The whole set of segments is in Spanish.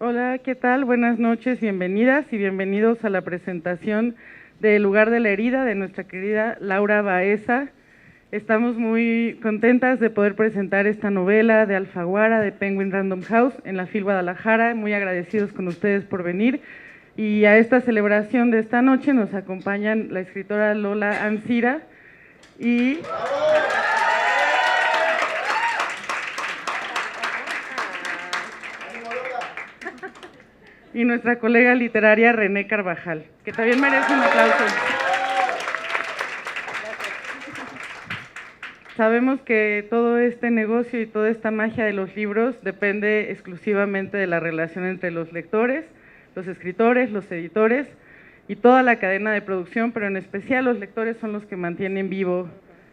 Hola, ¿qué tal? Buenas noches, bienvenidas y bienvenidos a la presentación de El lugar de la herida de nuestra querida Laura Baeza. Estamos muy contentas de poder presentar esta novela de Alfaguara de Penguin Random House en la FIL Guadalajara, muy agradecidos con ustedes por venir. Y a esta celebración de esta noche nos acompañan la escritora Lola Ancira y nuestra colega literaria René Carvajal, que también merece un aplauso. Sabemos que todo este negocio y toda esta magia de los libros depende exclusivamente de la relación entre los lectores, los escritores, los editores y toda la cadena de producción, pero en especial los lectores son los que mantienen vivo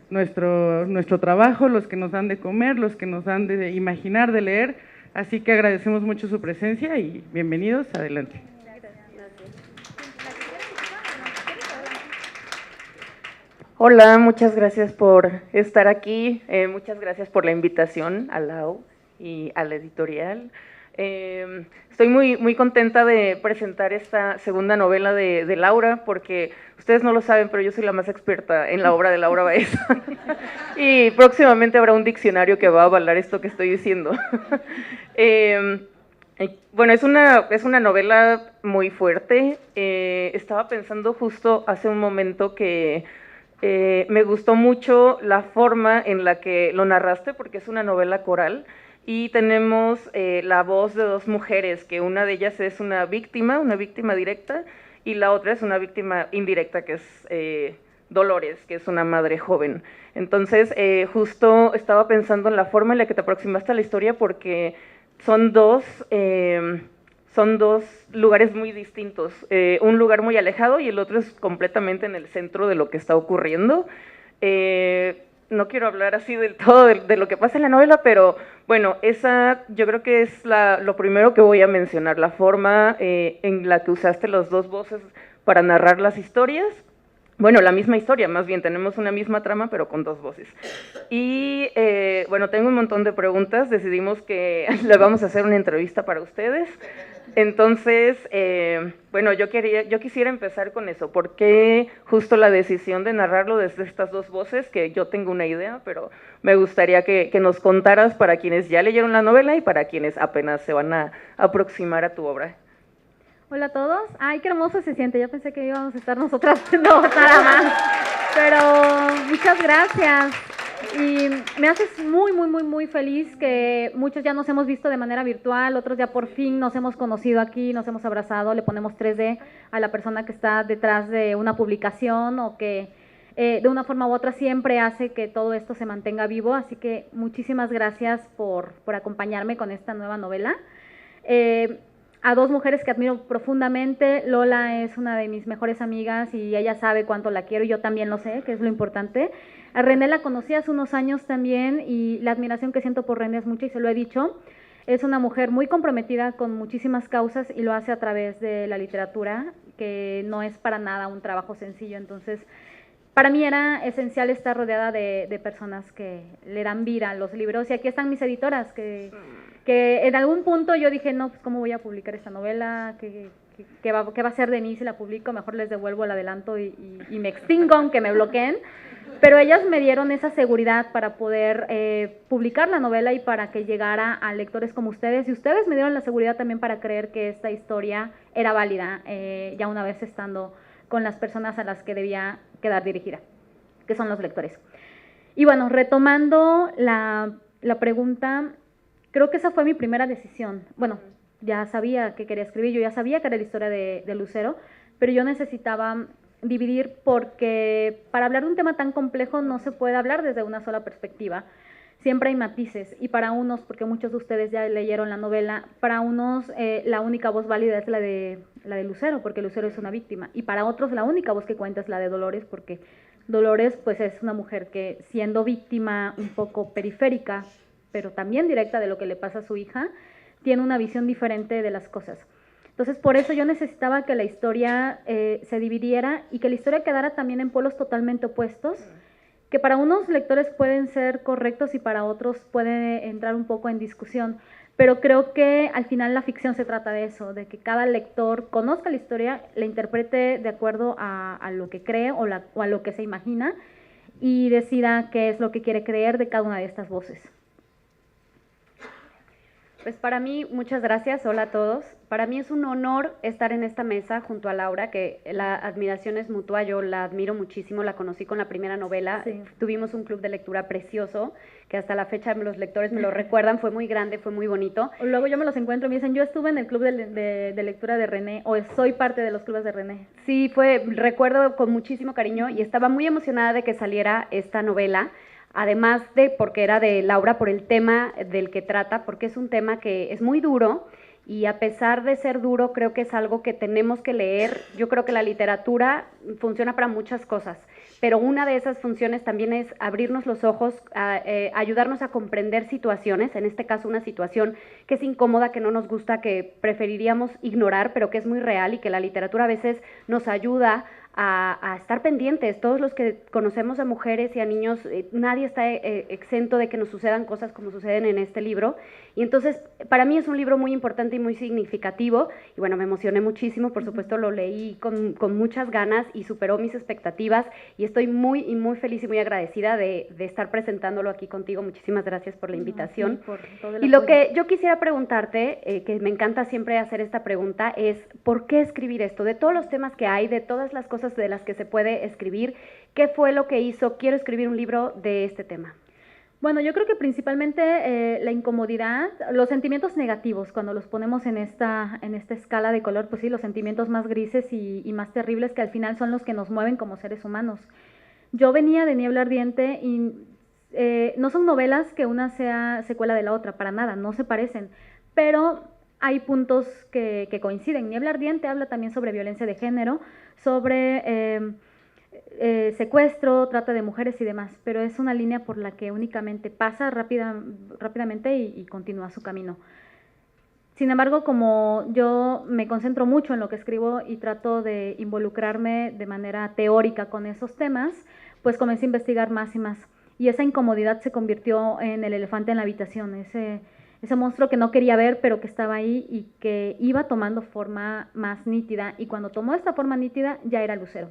nuestro trabajo, los que nos dan de comer, los que nos dan de imaginar, de leer. Así que agradecemos mucho su presencia y bienvenidos, adelante. Hola, muchas gracias por estar aquí, muchas gracias por la invitación a Lau y a la editorial. Estoy muy contenta de presentar esta segunda novela de Laura, porque ustedes no lo saben, pero yo soy la más experta en la obra de Laura Baeza. Y próximamente habrá un diccionario que va a avalar esto que estoy diciendo. Bueno, es una novela muy fuerte. Estaba pensando justo hace un momento que me gustó mucho la forma en la que lo narraste, porque es una novela coral y tenemos la voz de dos mujeres, que una de ellas es una víctima directa, y la otra es una víctima indirecta, que es Dolores, que es una madre joven. Entonces, justo estaba pensando en la forma en la que te aproximaste a la historia, porque son dos lugares muy distintos, un lugar muy alejado y el otro es completamente en el centro de lo que está ocurriendo. No quiero hablar así del todo de lo que pasa en la novela, pero bueno, esa yo creo que es lo primero que voy a mencionar, la forma en la que usaste las dos voces para narrar las historias. Bueno, la misma historia, más bien, tenemos una misma trama, pero con dos voces. Y bueno, tengo un montón de preguntas, decidimos que le vamos a hacer una entrevista para ustedes. Entonces, bueno, yo quisiera empezar con eso. ¿Por qué justo la decisión de narrarlo desde estas dos voces? Que yo tengo una idea, pero me gustaría que nos contaras para quienes ya leyeron la novela y para quienes apenas se van a aproximar a tu obra. Hola a todos. Ay, qué hermoso se siente. Yo pensé que íbamos a estar nosotras no, nada más. Pero muchas gracias. Y me haces muy feliz que muchos ya nos hemos visto de manera virtual, otros ya por fin nos hemos conocido aquí, nos hemos abrazado, le ponemos 3D a la persona que está detrás de una publicación o que de una forma u otra siempre hace que todo esto se mantenga vivo. Así que muchísimas gracias por acompañarme con esta nueva novela. A dos mujeres que admiro profundamente. Lola es una de mis mejores amigas y ella sabe cuánto la quiero y yo también lo sé, que es lo importante. A René la conocí hace unos años también y la admiración que siento por René es mucha y se lo he dicho. Es una mujer muy comprometida con muchísimas causas y lo hace a través de la literatura, que no es para nada un trabajo sencillo. Entonces, para mí era esencial estar rodeada de personas que le dan vida a los libros y aquí están mis editoras que en algún punto yo dije, no, pues cómo voy a publicar esta novela, ¿qué va a ser de mí si la publico? Mejor les devuelvo el adelanto y me extingo, aunque me bloqueen. Pero ellas me dieron esa seguridad para poder publicar la novela y para que llegara a lectores como ustedes. Y ustedes me dieron la seguridad también para creer que esta historia era válida, ya una vez estando con las personas a las que debía quedar dirigida, que son los lectores. Y bueno, retomando la pregunta, creo que esa fue mi primera decisión. Bueno, ya sabía que quería escribir, yo ya sabía que era la historia de Lucero, pero yo necesitaba dividir porque para hablar de un tema tan complejo no se puede hablar desde una sola perspectiva. Siempre hay matices y para unos, porque muchos de ustedes ya leyeron la novela, para unos la única voz válida es la de Lucero, porque Lucero es una víctima, y para otros la única voz que cuenta es la de Dolores, porque Dolores pues es una mujer que, siendo víctima un poco periférica, pero también directa de lo que le pasa a su hija, tiene una visión diferente de las cosas. Entonces, por eso yo necesitaba que la historia se dividiera y que la historia quedara también en polos totalmente opuestos, que para unos lectores pueden ser correctos y para otros puede entrar un poco en discusión, pero creo que al final la ficción se trata de eso, de que cada lector conozca la historia, la interprete de acuerdo a lo que cree o a lo que se imagina y decida qué es lo que quiere creer de cada una de estas voces. Pues para mí, muchas gracias, hola a todos. Para mí es un honor estar en esta mesa junto a Laura, que la admiración es mutua, yo la admiro muchísimo, la conocí con la primera novela, sí. Tuvimos un club de lectura precioso, que hasta la fecha los lectores me lo recuerdan, fue muy grande, fue muy bonito. Luego yo me los encuentro y me dicen, yo estuve en el club de lectura de René, o soy parte de los clubes de René. Sí, recuerdo con muchísimo cariño y estaba muy emocionada de que saliera esta novela, además de porque era de Laura, por el tema del que trata, porque es un tema que es muy duro y a pesar de ser duro, creo que es algo que tenemos que leer. Yo creo que la literatura funciona para muchas cosas, pero una de esas funciones también es abrirnos los ojos, ayudarnos a comprender situaciones, en este caso una situación que es incómoda, que no nos gusta, que preferiríamos ignorar, pero que es muy real y que la literatura a veces nos ayuda a estar pendientes. Todos los que conocemos a mujeres y a niños, nadie está exento de que nos sucedan cosas como suceden en este libro, y entonces para mí es un libro muy importante y muy significativo, y bueno, me emocioné muchísimo, por supuesto lo leí con muchas ganas y superó mis expectativas, y estoy muy feliz y muy agradecida de estar presentándolo aquí contigo. Muchísimas gracias por la invitación. Sí, por todo el y lo apoyo. que yo quisiera preguntarte, que me encanta siempre hacer esta pregunta, es ¿por qué escribir esto? De todos los temas que hay, de todas las cosas de las que se puede escribir, ¿qué fue lo que hizo? Quiero escribir un libro de este tema. Bueno, yo creo que principalmente la incomodidad, los sentimientos negativos, cuando los ponemos en esta escala de color, pues sí, los sentimientos más grises y más terribles, que al final son los que nos mueven como seres humanos. Yo venía de Niebla Ardiente y no son novelas que una sea secuela de la otra, para nada, no se parecen, pero hay puntos que coinciden. Niebla Ardiente habla también sobre violencia de género, sobre secuestro, trata de mujeres y demás, pero es una línea por la que únicamente pasa rápidamente y continúa su camino. Sin embargo, como yo me concentro mucho en lo que escribo y trato de involucrarme de manera teórica con esos temas, pues comencé a investigar más y más. Y esa incomodidad se convirtió en el elefante en la habitación, ese monstruo que no quería ver, pero que estaba ahí y que iba tomando forma más nítida. Y cuando tomó esta forma nítida, ya era Lucero.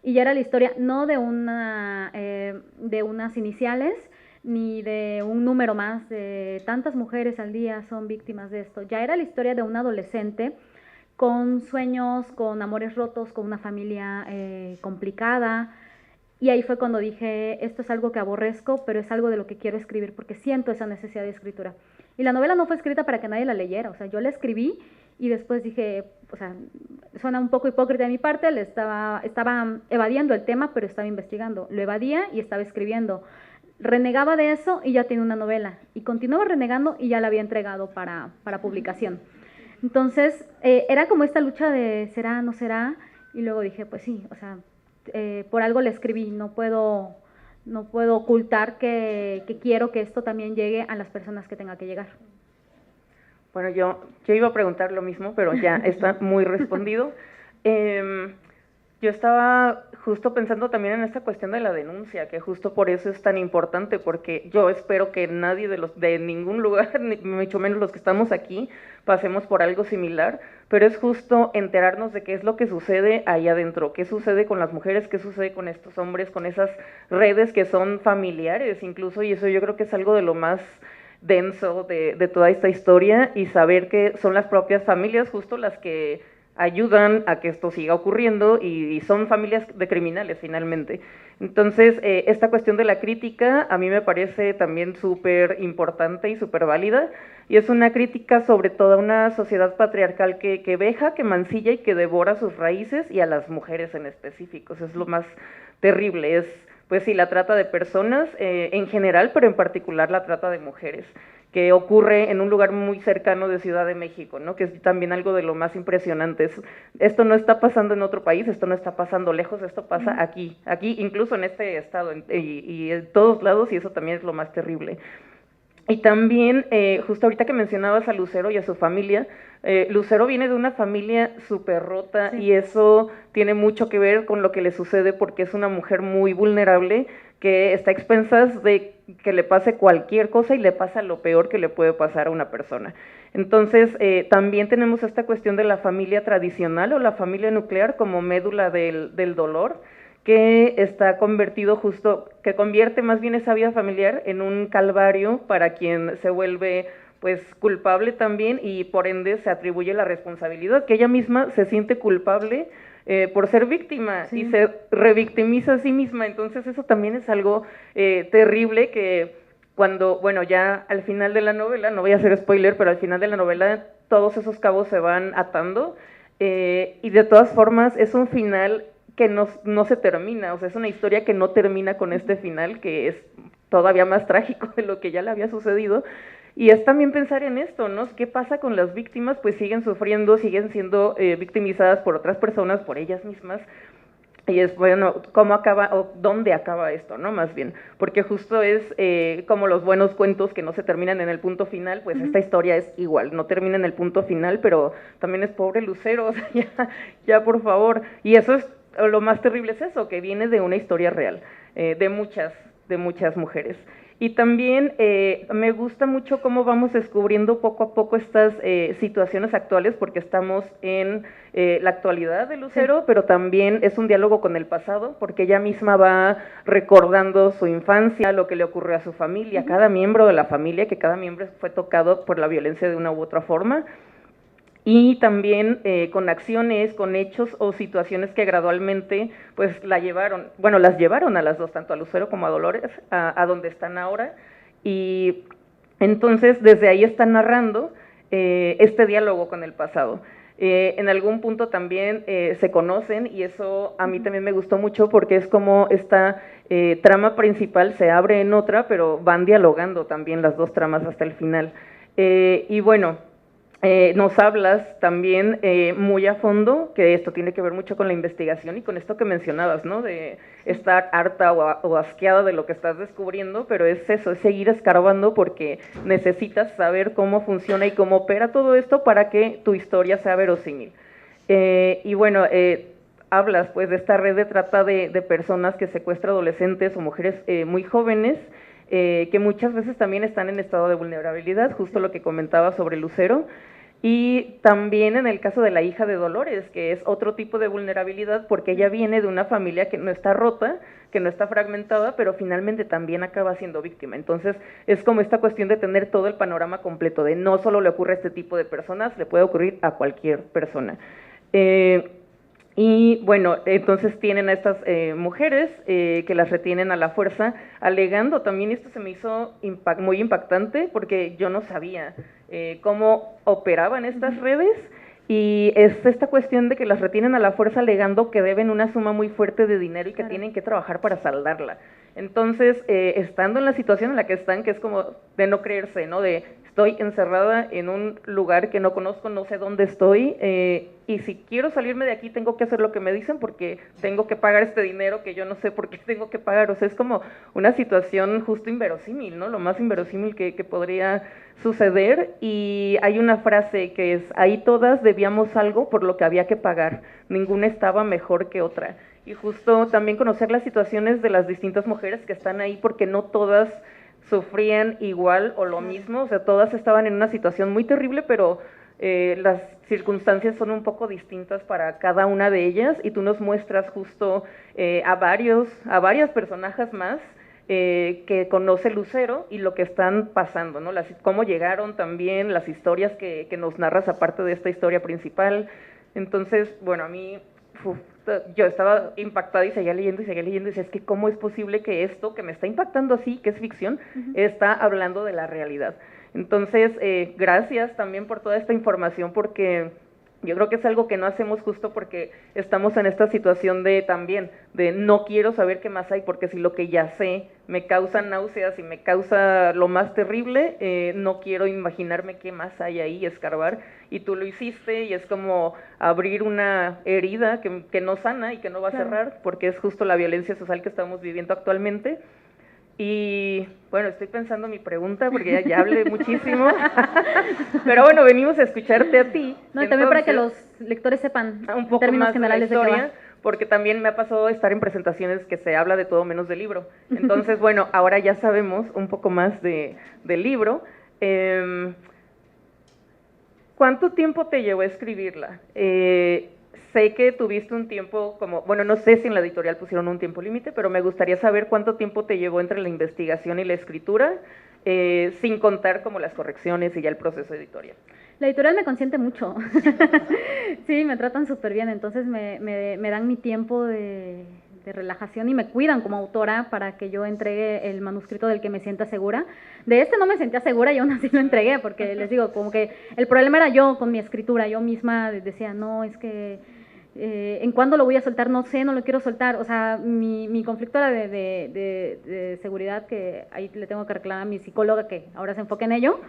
Y ya era la historia no de unas iniciales, ni de un número más de tantas mujeres al día son víctimas de esto. Ya era la historia de un adolescente con sueños, con amores rotos, con una familia complicada. Y ahí fue cuando dije, esto es algo que aborrezco, pero es algo de lo que quiero escribir, porque siento esa necesidad de escritura. Y la novela no fue escrita para que nadie la leyera, o sea, yo la escribí y después dije, o sea, suena un poco hipócrita de mi parte, estaba evadiendo el tema, pero estaba investigando. Lo evadía y estaba escribiendo. Renegaba de eso y ya tenía una novela. Y continuaba renegando y ya la había entregado para publicación. Entonces, era como esta lucha de será, no será, y luego dije, pues sí, o sea, por algo le escribí, no puedo ocultar que quiero que esto también llegue a las personas que tenga que llegar. Bueno, yo iba a preguntar lo mismo, pero ya está muy respondido. Yo estaba justo pensando también en esta cuestión de la denuncia, que justo por eso es tan importante, porque yo espero que nadie de ningún lugar, ni mucho menos los que estamos aquí, pasemos por algo similar, pero es justo enterarnos de qué es lo que sucede ahí adentro, qué sucede con las mujeres, qué sucede con estos hombres, con esas redes que son familiares incluso, y eso yo creo que es algo de lo más denso de toda esta historia, y saber que son las propias familias justo las que ayudan a que esto siga ocurriendo y son familias de criminales finalmente. Entonces, esta cuestión de la crítica a mí me parece también súper importante y súper válida, y es una crítica sobre toda una sociedad patriarcal que veja, que mancilla y que devora sus raíces, y a las mujeres en específico. Eso es lo más terrible, es pues sí, la trata de personas en general, pero en particular la trata de mujeres, que ocurre en un lugar muy cercano de Ciudad de México, ¿no? Que es también algo de lo más impresionante. Esto no está pasando en otro país, esto no está pasando lejos, esto pasa aquí incluso en este estado y en todos lados, y eso también es lo más terrible. Y también, justo ahorita que mencionabas a Lucero y a su familia, Lucero viene de una familia súper rota, sí, y eso tiene mucho que ver con lo que le sucede, porque es una mujer muy vulnerable que está a expensas de que le pase cualquier cosa y le pasa lo peor que le puede pasar a una persona. Entonces, también tenemos esta cuestión de la familia tradicional o la familia nuclear como médula del dolor, que está convertido justo, que convierte más bien esa vida familiar en un calvario para quien se vuelve pues culpable también y por ende se atribuye la responsabilidad, que ella misma se siente culpable por ser víctima y se revictimiza a sí misma. Entonces eso también es algo terrible que cuando, bueno, ya al final de la novela, no voy a hacer spoiler, pero al final de la novela todos esos cabos se van atando y de todas formas es un final que no se termina, o sea, es una historia que no termina con este final, que es todavía más trágico de lo que ya le había sucedido, y es también pensar en esto, ¿no? ¿Qué pasa con las víctimas? Pues siguen sufriendo, siguen siendo victimizadas por otras personas, por ellas mismas, y es, bueno, ¿cómo acaba, o dónde acaba esto, no? Más bien, porque justo es como los buenos cuentos que no se terminan en el punto final, pues esta historia es igual, no termina en el punto final, pero también es pobre Lucero, o sea, ya por favor, y eso es, lo más terrible es eso, que viene de una historia real, de muchas mujeres. Y también me gusta mucho cómo vamos descubriendo poco a poco estas situaciones actuales, porque estamos en la actualidad de Lucero, pero también es un diálogo con el pasado, porque ella misma va recordando su infancia, lo que le ocurrió a su familia, cada miembro de la familia, que cada miembro fue tocado por la violencia de una u otra forma, y también con acciones, con hechos o situaciones que gradualmente pues las llevaron a las dos, tanto a Lucero como a Dolores, a donde están ahora, y entonces desde ahí están narrando este diálogo con el pasado. En algún punto también se conocen, y eso a mí también me gustó mucho porque es como esta trama principal se abre en otra, pero van dialogando también las dos tramas hasta el final. Y bueno, nos hablas también muy a fondo, que esto tiene que ver mucho con la investigación y con esto que mencionabas, ¿no? De estar harta o asqueada de lo que estás descubriendo, pero es eso, es seguir escarbando porque necesitas saber cómo funciona y cómo opera todo esto para que tu historia sea verosímil. Y bueno, hablas pues de esta red de trata de personas que secuestra adolescentes o mujeres muy jóvenes, que muchas veces también están en estado de vulnerabilidad, justo lo que comentaba sobre Lucero, y también en el caso de la hija de Dolores, que es otro tipo de vulnerabilidad porque ella viene de una familia que no está rota, que no está fragmentada, pero finalmente también acaba siendo víctima. Entonces es como esta cuestión de tener todo el panorama completo, de no solo le ocurre a este tipo de personas, le puede ocurrir a cualquier persona. Y bueno, entonces tienen a estas mujeres que las retienen a la fuerza, alegando también, esto se me hizo muy impactante porque yo no sabía cómo operaban estas redes, y es esta cuestión de que las retienen a la fuerza alegando que deben una suma muy fuerte de dinero y que tienen que trabajar para saldarla. Entonces, estando en la situación en la que están, que es como de no creerse, ¿no? De estoy encerrada en un lugar que no conozco, no sé dónde estoy, y si quiero salirme de aquí tengo que hacer lo que me dicen porque tengo que pagar este dinero que yo no sé por qué tengo que pagar. O sea, es como una situación justo inverosímil, ¿no? Lo más inverosímil que podría suceder. Y hay una frase que es, ahí todas debíamos algo por lo que había que pagar, ninguna estaba mejor que otra. Y justo también conocer las situaciones de las distintas mujeres que están ahí, porque no todas sufrían igual o lo mismo, o sea, todas estaban en una situación muy terrible, pero las circunstancias son un poco distintas para cada una de ellas, y tú nos muestras justo a varias personajes más que conoce Lucero y lo que están pasando, ¿no? Cómo llegaron también, las historias que nos narras aparte de esta historia principal. Entonces, bueno, a mí yo estaba impactada y seguía leyendo y decía, es que cómo es posible que esto que me está impactando así, que es ficción, está hablando de la realidad. Entonces, gracias también por toda esta información, porque yo creo que es algo que no hacemos justo porque estamos en esta situación de también, de no quiero saber qué más hay, porque si lo que ya sé me causa náuseas y me causa lo más terrible, no quiero imaginarme qué más hay ahí y escarbar, y tú lo hiciste, y es como abrir una herida que no sana y que no va a cerrar, porque es justo la violencia social que estamos viviendo actualmente. Y bueno, estoy pensando mi pregunta porque ya hablé muchísimo, pero bueno, venimos a escucharte a ti. No, y también para que los lectores sepan un poco términos más generales de la historia, de qué va. porque también me ha pasado estar en presentaciones que se habla de todo menos del libro. Entonces, bueno, ahora ya sabemos un poco más del libro. ¿Cuánto tiempo te llevó a escribirla? Sé que tuviste un tiempo como, bueno, no sé si en la editorial pusieron un tiempo límite, pero me gustaría saber cuánto tiempo te llevó entre la investigación y la escritura, sin contar como las correcciones y ya el proceso editorial. La editorial me consiente mucho. Sí, me tratan súper bien, entonces me dan mi tiempo de relajación y me cuidan como autora para que yo entregue el manuscrito del que me sienta segura. De este no me sentía segura y aún así lo entregué, porque les digo, como que el problema era yo con mi escritura. Yo misma decía, no, es que ¿en cuándo lo voy a soltar? No sé, no lo quiero soltar. O sea, mi conflicto era de seguridad, que ahí le tengo que reclamar a mi psicóloga que ahora se enfoque en ello,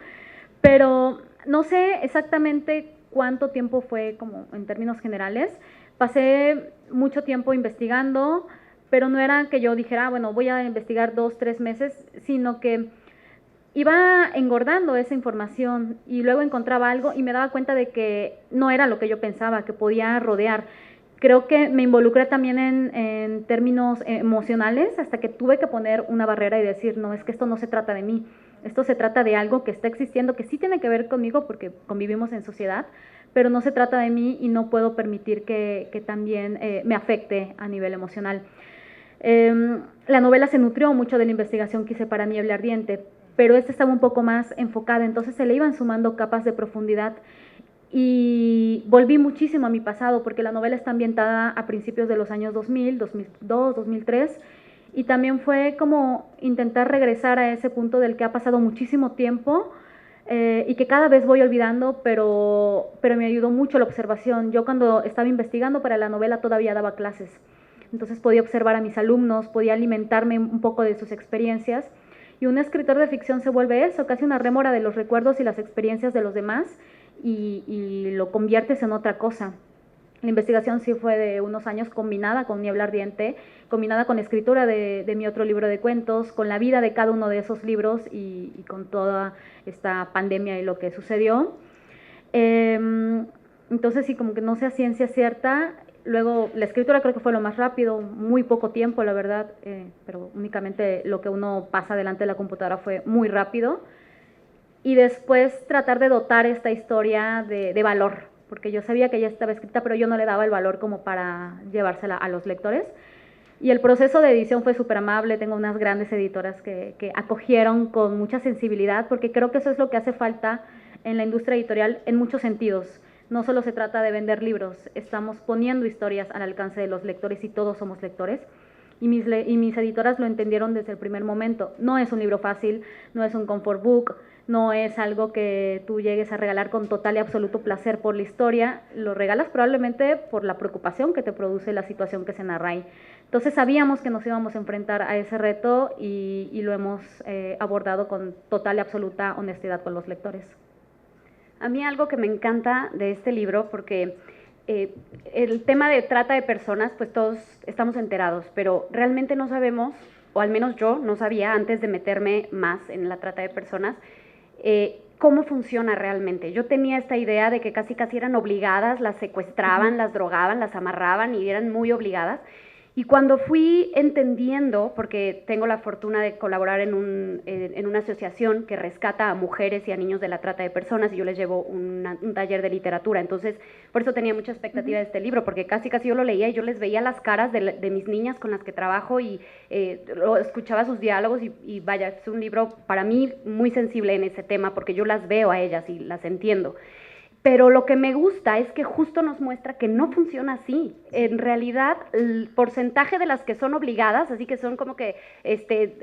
pero no sé exactamente cuánto tiempo fue como en términos generales. Pasé mucho tiempo investigando, pero no era que yo dijera, bueno, voy a investigar 2, 3 meses, sino que iba engordando esa información y luego encontraba algo y me daba cuenta de que no era lo que yo pensaba, que podía rodear. Creo que me involucré también en términos emocionales hasta que tuve que poner una barrera y decir, no, es que esto no se trata de mí, esto se trata de algo que está existiendo, que sí tiene que ver conmigo porque convivimos en sociedad, pero no se trata de mí y no puedo permitir que también me afecte a nivel emocional. La novela se nutrió mucho de la investigación que hice para Niebla Ardiente, pero esta estaba un poco más enfocada, entonces se le iban sumando capas de profundidad y volví muchísimo a mi pasado, porque la novela está ambientada a principios de los años 2000, 2002, 2003, y también fue como intentar regresar a ese punto del que ha pasado muchísimo tiempo y que cada vez voy olvidando, pero me ayudó mucho la observación. Yo cuando estaba investigando para la novela todavía daba clases, entonces podía observar a mis alumnos, podía alimentarme un poco de sus experiencias, y un escritor de ficción se vuelve eso, casi una rémora de los recuerdos y las experiencias de los demás, y lo conviertes en otra cosa. La investigación sí fue de unos años, combinada con Niebla Ardiente, combinada con escritura de mi otro libro de cuentos, con la vida de cada uno de esos libros y con toda esta pandemia y lo que sucedió. Entonces sí, como que no sé a ciencia cierta. Luego la escritura creo que fue lo más rápido, muy poco tiempo la verdad, pero únicamente lo que uno pasa delante de la computadora fue muy rápido. Y después tratar de dotar esta historia de valor, porque yo sabía que ya estaba escrita, pero yo no le daba el valor como para llevársela a los lectores. Y el proceso de edición fue súper amable, tengo unas grandes editoras que acogieron con mucha sensibilidad, porque creo que eso es lo que hace falta en la industria editorial en muchos sentidos. No solo se trata de vender libros, estamos poniendo historias al alcance de los lectores y todos somos lectores. Y mis editoras lo entendieron desde el primer momento. No es un libro fácil, no es un comfort book, no es algo que tú llegues a regalar con total y absoluto placer por la historia, lo regalas probablemente por la preocupación que te produce la situación que se narra ahí. Entonces sabíamos que nos íbamos a enfrentar a ese reto y lo hemos abordado con total y absoluta honestidad con los lectores. A mí algo que me encanta de este libro, porque el tema de trata de personas, pues todos estamos enterados, pero realmente no sabemos, o al menos yo no sabía antes de meterme más en la trata de personas, cómo funciona realmente. Yo tenía esta idea de que casi eran obligadas, las secuestraban, las drogaban, las amarraban y eran muy obligadas. Y cuando fui entendiendo, porque tengo la fortuna de colaborar en una asociación que rescata a mujeres y a niños de la trata de personas, y yo les llevo un taller de literatura, entonces por eso tenía mucha expectativa de este libro, porque casi yo lo leía y yo les veía las caras de mis niñas con las que trabajo y escuchaba sus diálogos y vaya, es un libro para mí muy sensible en ese tema, porque yo las veo a ellas y las entiendo. Pero lo que me gusta es que justo nos muestra que no funciona así. En realidad, el porcentaje de las que son obligadas, así que son como que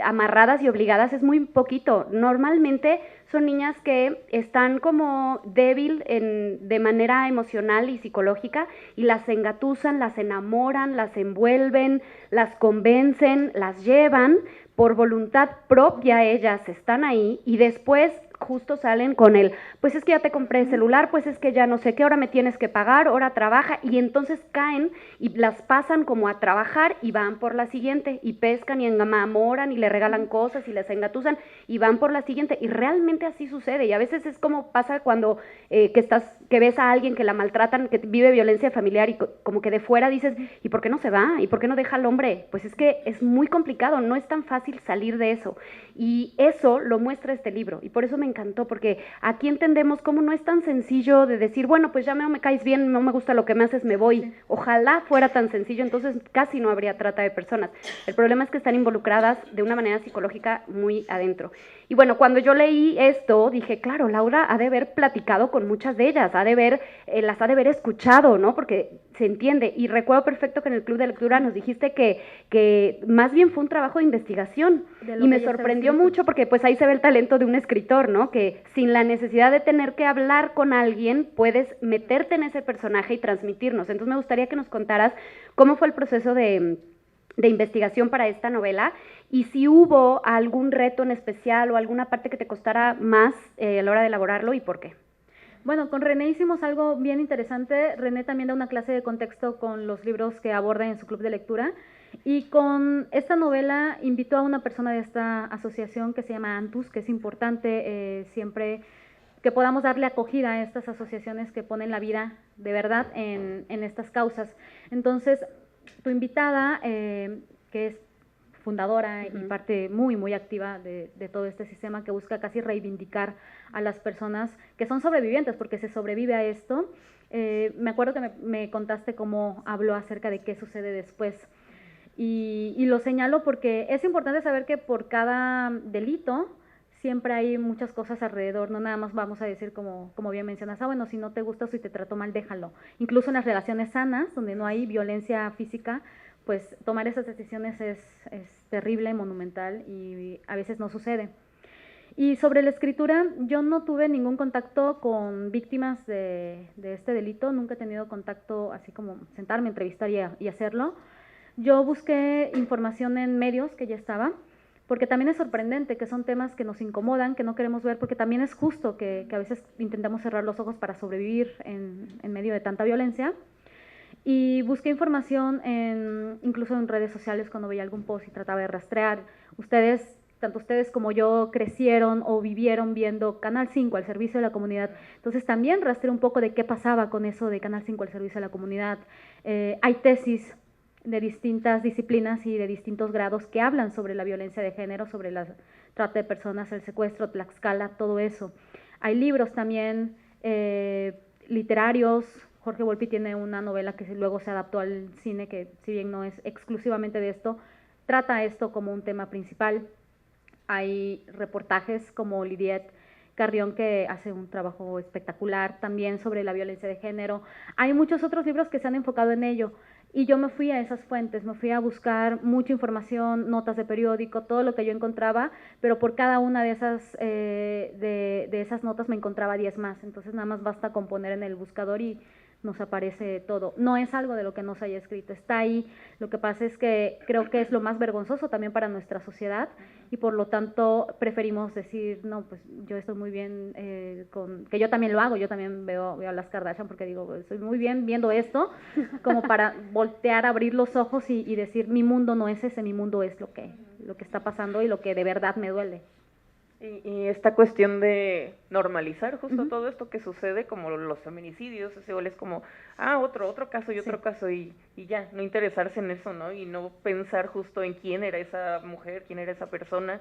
amarradas y obligadas, es muy poquito. Normalmente son niñas que están como débil de manera emocional y psicológica y las engatusan, las enamoran, las envuelven, las convencen, las llevan. Por voluntad propia ellas están ahí y después justo salen con el, pues es que ya te compré el celular, pues es que ya no sé qué, ahora me tienes que pagar, ahora trabaja, y entonces caen y las pasan como a trabajar y van por la siguiente, y pescan y enamoran y le regalan cosas y les engatusan y van por la siguiente, y realmente así sucede, y a veces es como pasa cuando que ves a alguien que la maltratan, que vive violencia familiar y como que de fuera dices, ¿y por qué no se va? ¿Y por qué no deja al hombre? Pues es que es muy complicado, no es tan fácil salir de eso, y eso lo muestra este libro, y por eso me encantó, porque aquí entendemos cómo no es tan sencillo de decir, bueno, pues ya me caes bien, no me gusta lo que me haces, me voy. Ojalá fuera tan sencillo, entonces casi no habría trata de personas. El problema es que están involucradas de una manera psicológica muy adentro. Y bueno, cuando yo leí esto, dije, claro, Laura ha de haber platicado con muchas de ellas, las ha de haber escuchado, ¿no? Porque se entiende. Y recuerdo perfecto que en el club de lectura nos dijiste que más bien fue un trabajo de investigación. Y me sorprendió mucho porque pues ahí se ve el talento de un escritor, ¿no? Que sin la necesidad de tener que hablar con alguien, puedes meterte en ese personaje y transmitirnos. Entonces me gustaría que nos contaras cómo fue el proceso de investigación para esta novela y si hubo algún reto en especial o alguna parte que te costara más a la hora de elaborarlo y por qué. Bueno, con René hicimos algo bien interesante. René también da una clase de contexto con los libros que aborda en su club de lectura y con esta novela invitó a una persona de esta asociación que se llama Antus, que es importante siempre que podamos darle acogida a estas asociaciones que ponen la vida de verdad en estas causas. Entonces, tu invitada, que es fundadora y parte muy, muy activa de todo este sistema que busca casi reivindicar a las personas que son sobrevivientes, porque se sobrevive a esto. Me acuerdo que me contaste cómo habló acerca de qué sucede después. Y lo señalo porque es importante saber que por cada delito siempre hay muchas cosas alrededor, no nada más vamos a decir como bien mencionas, bueno, si no te gusta o si te trato mal, déjalo. Incluso en las relaciones sanas, donde no hay violencia física, pues tomar esas decisiones es terrible, monumental y a veces no sucede. Y sobre la escritura, yo no tuve ningún contacto con víctimas de este delito, nunca he tenido contacto así como sentarme, entrevistar y hacerlo. Yo busqué información en medios que ya estaba, porque también es sorprendente que son temas que nos incomodan, que no queremos ver, porque también es justo que a veces intentamos cerrar los ojos para sobrevivir en medio de tanta violencia. Y busqué información incluso en redes sociales cuando veía algún post y trataba de rastrear. Tanto ustedes como yo crecieron o vivieron viendo Canal 5 al servicio de la comunidad. Entonces también rastreé un poco de qué pasaba con eso de Canal 5 al servicio de la comunidad. Hay tesis de distintas disciplinas y de distintos grados que hablan sobre la violencia de género, sobre la trata de personas, el secuestro, Tlaxcala, todo eso. Hay libros también literarios. Jorge Volpi tiene una novela que luego se adaptó al cine, que si bien no es exclusivamente de esto, trata esto como un tema principal. Hay reportajes como Lidiet Carrión, que hace un trabajo espectacular también sobre la violencia de género. Hay muchos otros libros que se han enfocado en ello. Y yo me fui a esas fuentes, me fui a buscar mucha información, notas de periódico, todo lo que yo encontraba, pero por cada una de esas notas me encontraba 10 más. Entonces nada más basta con poner en el buscador y nos aparece todo. No es algo de lo que nos haya escrito, está ahí. Lo que pasa es que creo que es lo más vergonzoso también para nuestra sociedad y por lo tanto preferimos decir, no, pues yo estoy muy bien, que yo también lo hago, yo también veo a las Kardashian porque digo, estoy muy bien viendo esto, como para voltear, abrir los ojos y decir, mi mundo no es ese, mi mundo es lo que está pasando y lo que de verdad me duele. Y esta cuestión de normalizar justo todo esto que sucede, como los feminicidios, es como, otro caso y otro caso, y ya, no interesarse en eso, ¿no? Y no pensar justo en quién era esa mujer, quién era esa persona.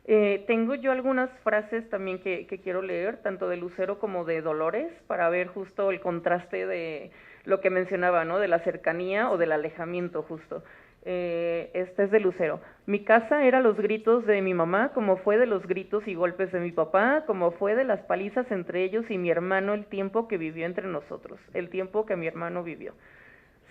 Tengo yo algunas frases también que quiero leer, tanto de Lucero como de Dolores, para ver justo el contraste de lo que mencionaba, ¿no? De la cercanía o del alejamiento justo. Esta es de Lucero. Mi casa era los gritos de mi mamá, como fue de los gritos y golpes de mi papá, como fue de las palizas entre ellos y mi hermano el tiempo que vivió entre nosotros, el tiempo que mi hermano vivió.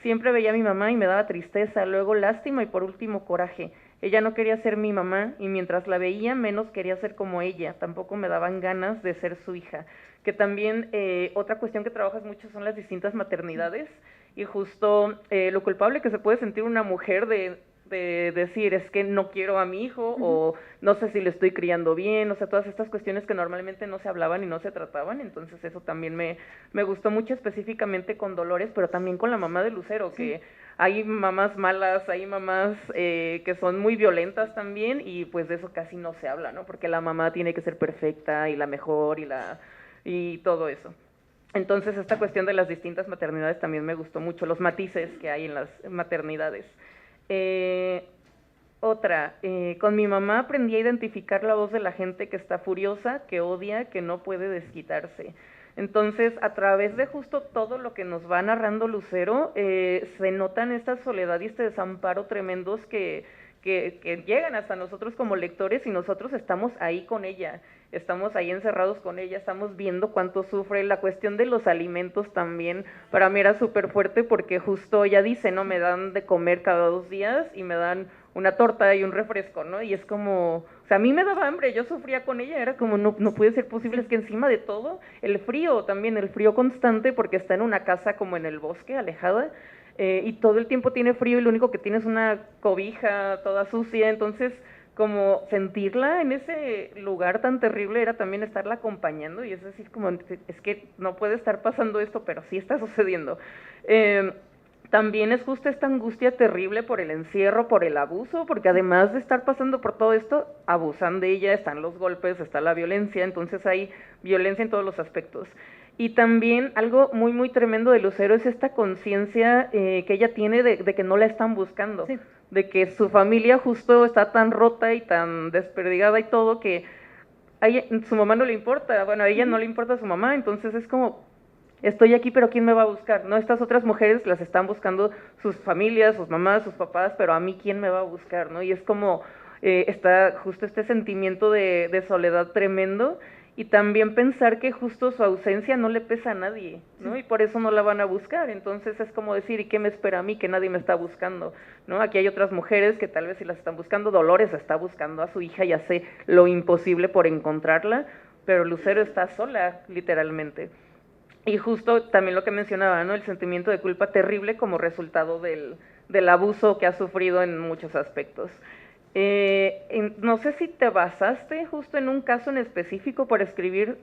Siempre veía a mi mamá y me daba tristeza, luego lástima y por último coraje. Ella no quería ser mi mamá y mientras la veía menos quería ser como ella, tampoco me daban ganas de ser su hija. Que también otra cuestión que trabajas mucho son las distintas maternidades y justo lo culpable que se puede sentir una mujer de de decir, es que no quiero a mi hijo, o no sé si le estoy criando bien, o sea, todas estas cuestiones que normalmente no se hablaban y no se trataban, entonces eso también me gustó mucho, específicamente con Dolores, pero también con la mamá de Lucero, que hay mamás malas, hay mamás que son muy violentas también, y pues de eso casi no se habla, ¿no? Porque la mamá tiene que ser perfecta y la mejor y todo eso. Entonces esta cuestión de las distintas maternidades también me gustó mucho, los matices que hay en las maternidades. Con mi mamá aprendí a identificar la voz de la gente que está furiosa, que odia, que no puede desquitarse. Entonces, a través de justo todo lo que nos va narrando Lucero, se notan esta soledad y este desamparo tremendos que llegan hasta nosotros como lectores, y nosotros estamos ahí con ella, estamos ahí encerrados con ella, estamos viendo cuánto sufre. La cuestión de los alimentos también para mí era súper fuerte, porque justo ella dice, ¿no? Me dan de comer cada 2 días y me dan una torta y un refresco, ¿no? Y es como, o sea, a mí me daba hambre, yo sufría con ella, era como, no puede ser posible, es que encima de todo, el frío también, el frío constante, porque está en una casa como en el bosque, alejada, y todo el tiempo tiene frío y lo único que tiene es una cobija toda sucia, entonces como sentirla en ese lugar tan terrible era también estarla acompañando, y es decir, como, es que no puede estar pasando esto, pero sí está sucediendo. También es justo esta angustia terrible por el encierro, por el abuso, porque además de estar pasando por todo esto, abusan de ella, están los golpes, está la violencia, entonces hay violencia en todos los aspectos. Y también algo muy, muy tremendo de Lucero es esta conciencia que ella tiene de que no la están buscando, sí, de que su familia justo está tan rota y tan desperdigada y todo, que a ella, su mamá no le importa, bueno, a ella no le importa su mamá, entonces es como, estoy aquí, pero ¿quién me va a buscar? ¿No? Estas otras mujeres las están buscando sus familias, sus mamás, sus papás, pero a mí ¿quién me va a buscar? ¿No? Y es como, está justo este sentimiento de soledad tremendo, y también pensar que justo su ausencia no le pesa a nadie, ¿no? Y por eso no la van a buscar. Entonces es como decir, ¿y qué me espera a mí que nadie me está buscando? ¿No? Aquí hay otras mujeres que tal vez sí las están buscando. Dolores está buscando a su hija y hace lo imposible por encontrarla, pero Lucero está sola, literalmente. Y justo también lo que mencionaba, ¿no? El sentimiento de culpa terrible como resultado del abuso que ha sufrido en muchos aspectos. No sé si te basaste justo en un caso en específico para escribir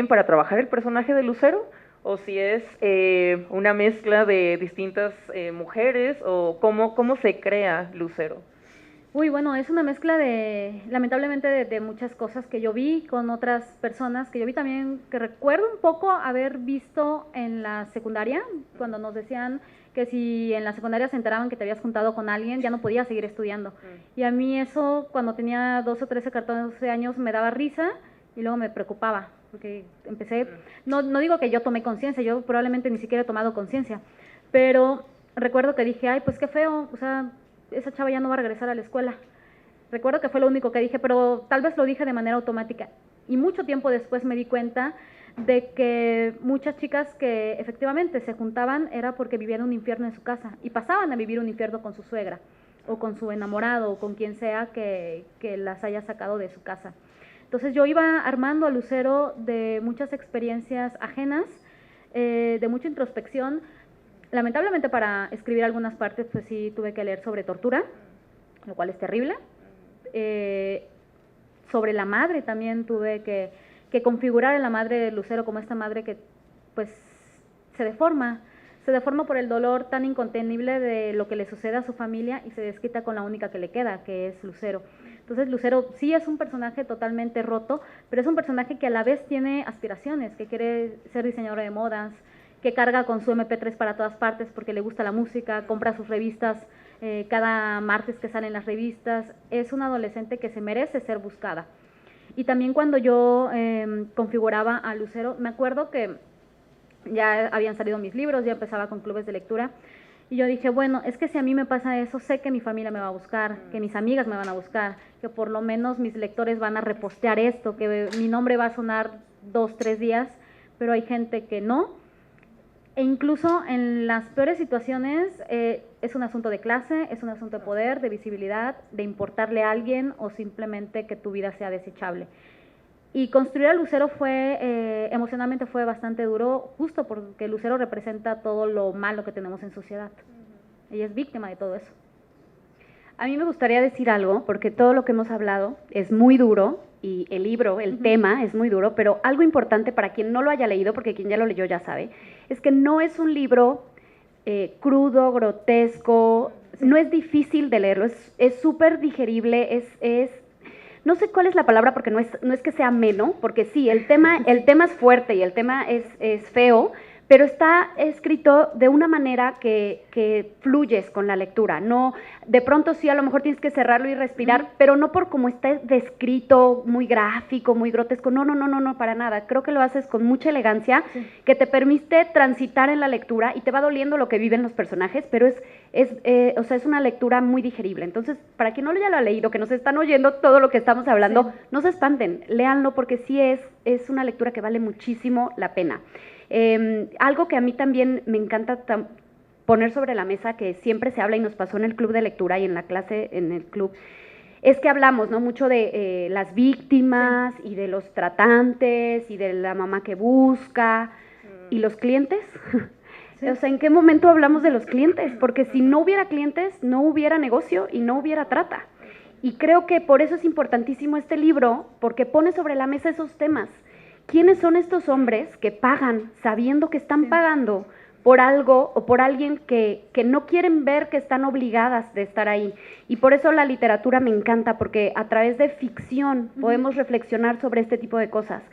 para trabajar el personaje de Lucero, o si es una mezcla de distintas mujeres, o cómo se crea Lucero. Uy, bueno, es una mezcla lamentablemente, de muchas cosas que yo vi con otras personas, que yo vi también, que recuerdo un poco haber visto en la secundaria, cuando nos decían que si en la secundaria se enteraban que te habías juntado con alguien, ya no podías seguir estudiando. Y a mí eso, cuando tenía 12 o 13, 14 años, me daba risa y luego me preocupaba, porque empecé, no digo que yo tomé conciencia, yo probablemente ni siquiera he tomado conciencia, pero recuerdo que dije, ay, pues qué feo, o sea, esa chava ya no va a regresar a la escuela. Recuerdo que fue lo único que dije, pero tal vez lo dije de manera automática. Y mucho tiempo después me di cuenta de que muchas chicas que efectivamente se juntaban era porque vivían un infierno en su casa y pasaban a vivir un infierno con su suegra o con su enamorado o con quien sea que las haya sacado de su casa. Entonces yo iba armando a Lucero de muchas experiencias ajenas, de mucha introspección. Lamentablemente para escribir algunas partes pues sí tuve que leer sobre tortura, lo cual es terrible. Sobre la madre también tuve que configurar a la madre de Lucero como esta madre que pues se deforma por el dolor tan incontenible de lo que le sucede a su familia y se desquita con la única que le queda, que es Lucero. Entonces Lucero sí es un personaje totalmente roto, pero es un personaje que a la vez tiene aspiraciones, que quiere ser diseñadora de modas, que carga con su MP3 para todas partes porque le gusta la música, compra sus revistas cada martes que salen las revistas. Es una adolescente que se merece ser buscada. Y también cuando yo configuraba a Lucero, me acuerdo que ya habían salido mis libros, ya empezaba con clubes de lectura, y yo dije, bueno, es que si a mí me pasa eso, sé que mi familia me va a buscar, que mis amigas me van a buscar, que por lo menos mis lectores van a repostear esto, que mi nombre va a sonar 2, 3 días, pero hay gente que no. E incluso en las peores situaciones es un asunto de clase, es un asunto de poder, de visibilidad, de importarle a alguien o simplemente que tu vida sea desechable. Y construir a Lucero emocionalmente fue bastante duro, justo porque Lucero representa todo lo malo que tenemos en sociedad. ella es víctima de todo eso. A mí me gustaría decir algo, porque todo lo que hemos hablado es muy duro, y el libro, el tema es muy duro, pero algo importante para quien no lo haya leído, porque quien ya lo leyó ya sabe, es que no es un libro crudo, grotesco, no es difícil de leerlo, es súper digerible, no sé cuál es la palabra porque no es que sea ameno, porque sí, el tema es fuerte y el tema es feo, pero está escrito de una manera que fluyes con la lectura. No, de pronto sí, a lo mejor tienes que cerrarlo y respirar, pero no por cómo está descrito, muy gráfico, muy grotesco. No, para nada. Creo que lo haces con mucha elegancia, que te permite transitar en la lectura y te va doliendo lo que viven los personajes, pero o sea, es una lectura muy digerible. Entonces, para quien no ya lo ha leído, que nos están oyendo todo lo que estamos hablando, no se espanten, léanlo porque sí es una lectura que vale muchísimo la pena. Algo que a mí también me encanta poner sobre la mesa, que siempre se habla y nos pasó en el club de lectura y en la clase en el club, es que hablamos, ¿no?, mucho de las víctimas y de los tratantes y de la mamá que busca y los clientes. O sea, ¿en qué momento hablamos de los clientes? Porque si no hubiera clientes, no hubiera negocio y no hubiera trata. Y creo que por eso es importantísimo este libro, porque pone sobre la mesa esos temas. ¿Quiénes son estos hombres que pagan sabiendo que están pagando por algo o por alguien que no quieren ver que están obligadas de estar ahí? Y por eso la literatura me encanta, porque a través de ficción podemos reflexionar sobre este tipo de cosas.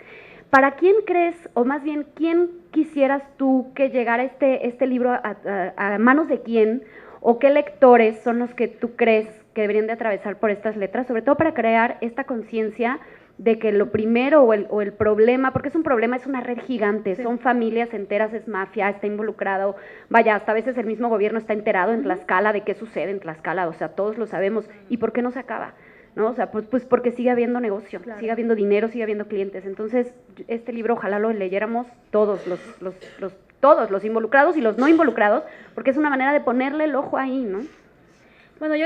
¿Para quién crees, o más bien, quién quisieras tú que llegara este libro a manos de quién, o qué lectores son los que tú crees que deberían de atravesar por estas letras, sobre todo para crear esta conciencia de que lo primero o el problema, porque es un problema, es una red gigante, son familias enteras, es mafia, está involucrado, vaya, hasta a veces el mismo gobierno está enterado en Tlaxcala de qué sucede en Tlaxcala, o sea, todos lo sabemos, ¿y por qué no se acaba? ¿No? O sea, pues porque sigue habiendo negocio, sigue habiendo dinero, sigue habiendo clientes. Entonces, este libro ojalá lo leyéramos todos los involucrados y los no involucrados, porque es una manera de ponerle el ojo ahí, ¿no? Bueno, yo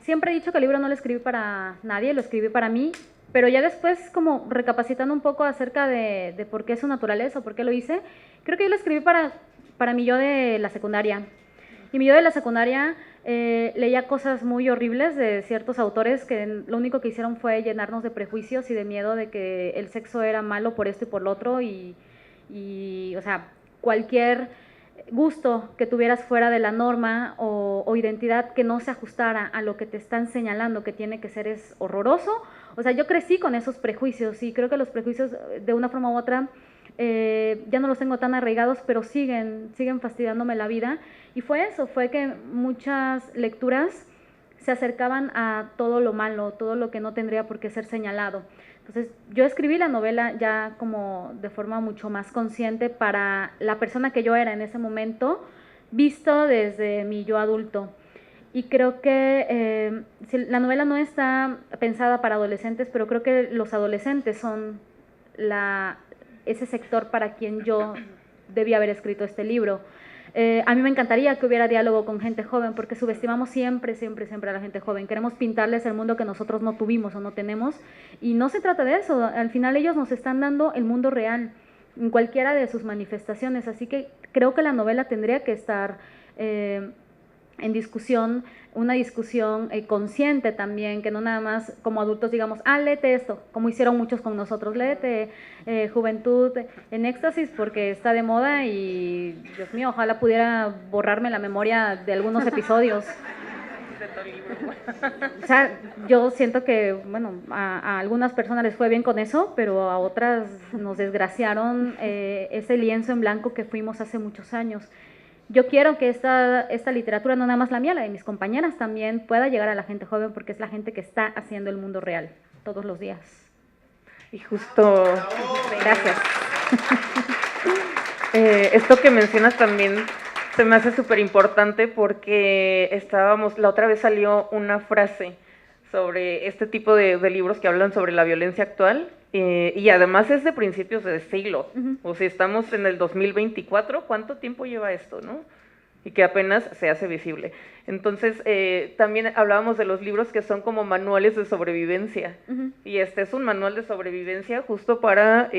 siempre he dicho que el libro no lo escribí para nadie, lo escribí para mí, pero ya después, como recapacitando un poco acerca de por qué es su naturaleza o por qué lo hice, creo que yo lo escribí para mi yo de la secundaria. Y mi yo de la secundaria leía cosas muy horribles de ciertos autores que lo único que hicieron fue llenarnos de prejuicios y de miedo de que el sexo era malo por esto y por lo otro, y o sea, cualquier gusto que tuvieras fuera de la norma o identidad que no se ajustara a lo que te están señalando que tiene que ser es horroroso. O sea, yo crecí con esos prejuicios y creo que los prejuicios de una forma u otra ya no los tengo tan arraigados, pero siguen fastidiándome la vida. Y fue eso, fue que muchas lecturas se acercaban a todo lo malo, todo lo que no tendría por qué ser señalado. Entonces, yo escribí la novela ya como de forma mucho más consciente para la persona que yo era en ese momento, visto desde mi yo adulto. Y creo que la novela no está pensada para adolescentes, pero creo que los adolescentes son ese sector para quien yo debía haber escrito este libro. A mí me encantaría que hubiera diálogo con gente joven, porque subestimamos siempre a la gente joven. Queremos pintarles el mundo que nosotros no tuvimos o no tenemos, y no se trata de eso. Al final ellos nos están dando el mundo real en cualquiera de sus manifestaciones, así que creo que la novela tendría que estar en discusión, una discusión consciente también, que no nada más como adultos digamos, léete esto, como hicieron muchos con nosotros, léete Juventud en Éxtasis porque está de moda y, Dios mío, ojalá pudiera borrarme la memoria de algunos episodios. O sea, yo siento que, bueno, a algunas personas les fue bien con eso, pero a otras nos desgraciaron ese lienzo en blanco que fuimos hace muchos años. Yo quiero que esta literatura, no nada más la mía, la de mis compañeras también, pueda llegar a la gente joven, porque es la gente que está haciendo el mundo real todos los días. Y justo, gracias. Esto que mencionas también se me hace súper importante, porque la otra vez salió una frase sobre este tipo de libros que hablan sobre la violencia actual, y además es de principios de siglo. O sea, estamos en el 2024, ¿cuánto tiempo lleva esto, no? Y que apenas se hace visible. Entonces, también hablábamos de los libros que son como manuales de sobrevivencia, y este es un manual de sobrevivencia justo para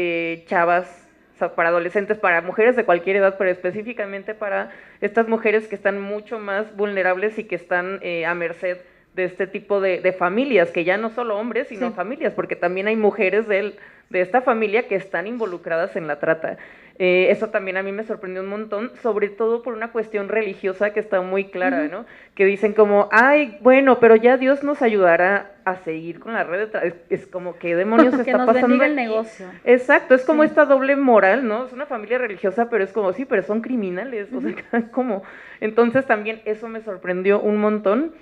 chavas sea, para adolescentes, para mujeres de cualquier edad, pero específicamente para estas mujeres que están mucho más vulnerables y que están a merced de este tipo de familias, que ya no solo hombres, sino Sí. familias, porque también hay mujeres de esta familia que están involucradas en la trata. Eso también a mí me sorprendió un montón, sobre todo por una cuestión religiosa que está muy clara, ¿no? Que dicen como, ay, bueno, pero ya Dios nos ayudará a seguir con la red de trata. Es como, ¿qué demonios Que está nos pasando bendiga el aquí? negocio. Exacto, es como Sí. esta doble moral, ¿no? Es una familia religiosa, pero es como, sí, pero son criminales, o sea, ¿cómo? Entonces también eso me sorprendió un montón.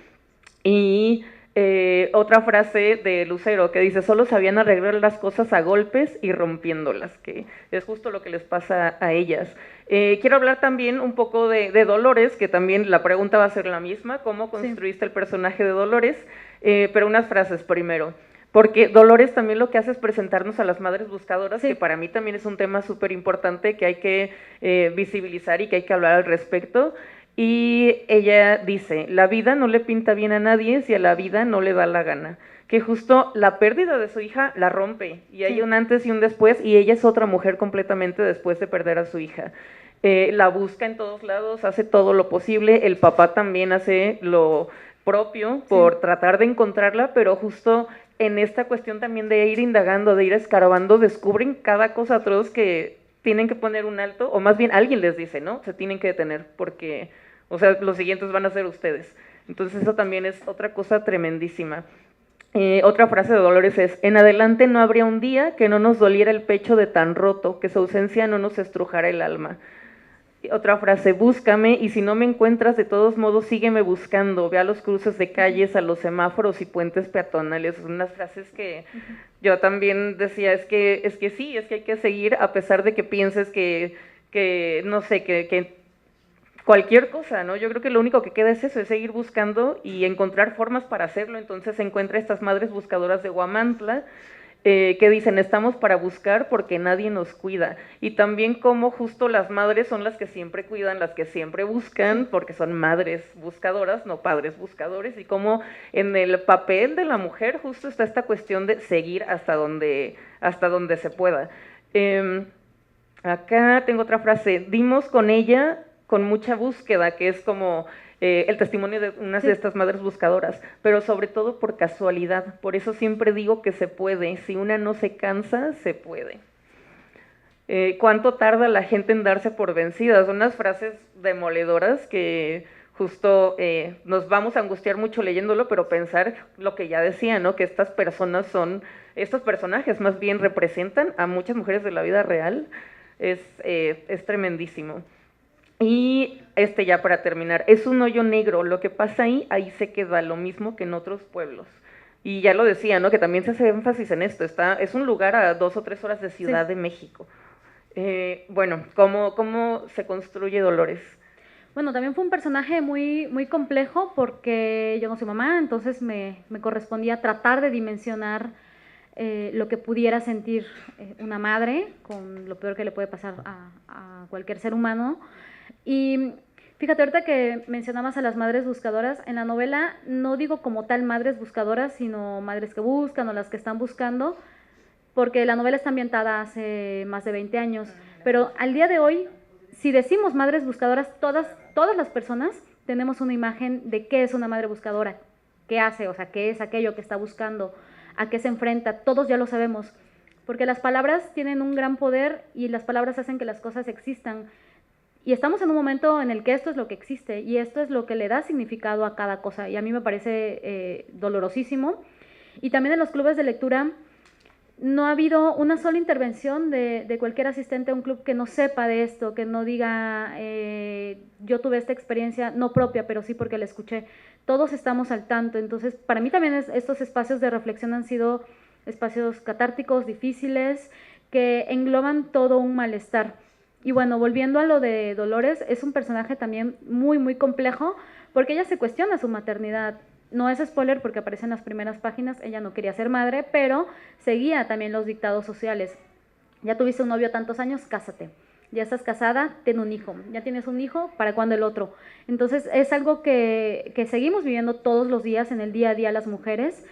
Y otra frase de Lucero que dice, solo sabían arreglar las cosas a golpes y rompiéndolas, que es justo lo que les pasa a ellas. Quiero hablar también un poco de Dolores, que también la pregunta va a ser la misma, ¿cómo construiste el personaje de Dolores? Pero unas frases primero. Porque Dolores también lo que hace es presentarnos a las madres buscadoras, que para mí también es un tema súper importante que hay que visibilizar y que hay que hablar al respecto. Y ella dice, la vida no le pinta bien a nadie si a la vida no le da la gana. Que justo la pérdida de su hija la rompe, y hay un antes y un después, y ella es otra mujer completamente después de perder a su hija. La busca en todos lados, hace todo lo posible, el papá también hace lo propio por tratar de encontrarla, pero justo en esta cuestión también de ir indagando, de ir escarbando, descubren cada cosa atroz que tienen que poner un alto, o más bien alguien les dice, ¿no? Se tienen que detener, porque, o sea, los siguientes van a ser ustedes. Entonces eso también es otra cosa tremendísima. Otra frase de Dolores es, en adelante no habría un día que no nos doliera el pecho de tan roto, que su ausencia no nos estrujara el alma. Otra frase, búscame y si no me encuentras, de todos modos sígueme buscando, ve a los cruces de calles, a los semáforos y puentes peatonales. Son unas frases que yo también decía, es que sí, es que hay que seguir a pesar de que pienses que no sé, que cualquier cosa, ¿no? Yo creo que lo único que queda es eso, es seguir buscando y encontrar formas para hacerlo. Entonces se encuentra estas madres buscadoras de Huamantla, que dicen, estamos para buscar porque nadie nos cuida. Y también como justo las madres son las que siempre cuidan, las que siempre buscan, porque son madres buscadoras, no padres buscadores, y como en el papel de la mujer justo está esta cuestión de seguir hasta donde se pueda. Acá tengo otra frase, dimos con ella con mucha búsqueda, que es como el testimonio de unas de estas madres buscadoras, pero sobre todo por casualidad. Por eso siempre digo que se puede. Si una no se cansa, se puede. ¿Cuánto tarda la gente en darse por vencidas? Unas frases demoledoras que justo nos vamos a angustiar mucho leyéndolo, pero pensar lo que ya decía, ¿no? Que estas personas estos personajes más bien representan a muchas mujeres de la vida real, es tremendísimo. Y ya para terminar, es un hoyo negro, lo que pasa ahí se queda, lo mismo que en otros pueblos. Y ya lo decía, ¿no? Que también se hace énfasis en esto, es un lugar a 2 o 3 horas de Ciudad de México. Bueno, ¿cómo se construye Dolores? Bueno, también fue un personaje muy, muy complejo porque yo no soy mamá, entonces me correspondía tratar de dimensionar lo que pudiera sentir una madre con lo peor que le puede pasar a cualquier ser humano. Y fíjate, ahorita que mencionabas a las madres buscadoras, en la novela no digo como tal madres buscadoras, sino madres que buscan o las que están buscando, porque la novela está ambientada hace más de 20 años, pero al día de hoy, si decimos madres buscadoras, todas las personas tenemos una imagen de qué es una madre buscadora, qué hace, o sea, qué es aquello que está buscando, a qué se enfrenta, todos ya lo sabemos, porque las palabras tienen un gran poder y las palabras hacen que las cosas existan. Y estamos en un momento en el que esto es lo que existe y esto es lo que le da significado a cada cosa. Y a mí me parece dolorosísimo. Y también en los clubes de lectura no ha habido una sola intervención de cualquier asistente a un club que no sepa de esto, que no diga, yo tuve esta experiencia, no propia, pero sí porque la escuché. Todos estamos al tanto. Entonces, para mí también estos espacios de reflexión han sido espacios catárticos, difíciles, que engloban todo un malestar. Y bueno, volviendo a lo de Dolores, es un personaje también muy, muy complejo, porque ella se cuestiona su maternidad. No es spoiler porque aparece en las primeras páginas, ella no quería ser madre, pero seguía también los dictados sociales. Ya tuviste un novio tantos años, cásate. Ya estás casada, ten un hijo. Ya tienes un hijo, ¿para cuándo el otro? Entonces es algo que seguimos viviendo todos los días, en el día a día las mujeres,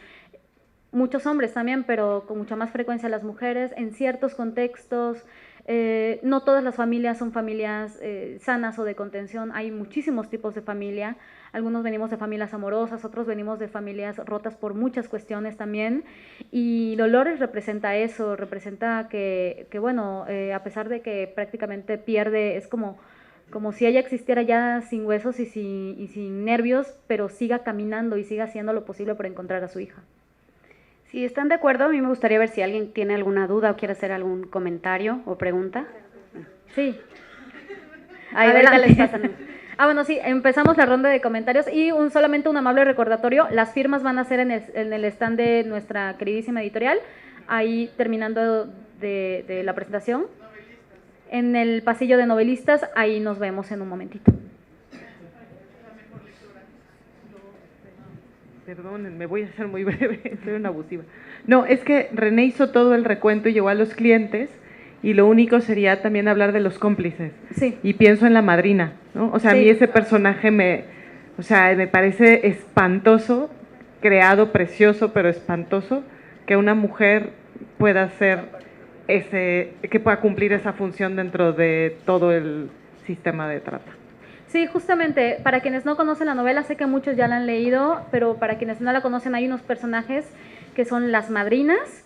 muchos hombres también, pero con mucha más frecuencia las mujeres, en ciertos contextos. No todas las familias son familias sanas o de contención, hay muchísimos tipos de familia, algunos venimos de familias amorosas, otros venimos de familias rotas por muchas cuestiones también, y Dolores representa eso, representa que bueno, a pesar de que prácticamente pierde, es como si ella existiera ya sin huesos y sin nervios, pero siga caminando y siga haciendo lo posible por encontrar a su hija. Si están de acuerdo, a mí me gustaría ver si alguien tiene alguna duda o quiere hacer algún comentario o pregunta. Sí. Ahí ahorita les pasan. Bueno, sí, empezamos la ronda de comentarios y solamente un amable recordatorio, las firmas van a ser en el stand de nuestra queridísima editorial, ahí terminando de la presentación, en el pasillo de novelistas, ahí nos vemos en un momentito. Perdonen, me voy a hacer muy breve, soy una abusiva. No, es que René hizo todo el recuento y llegó a los clientes y lo único sería también hablar de los cómplices. Sí. Y pienso en la madrina, ¿no? O sea, sí. A mí ese personaje me parece espantoso, creado precioso, pero espantoso, que una mujer pueda hacer que pueda cumplir esa función dentro de todo el sistema de trata. Sí, justamente, para quienes no conocen la novela, sé que muchos ya la han leído, pero para quienes no la conocen hay unos personajes que son las madrinas,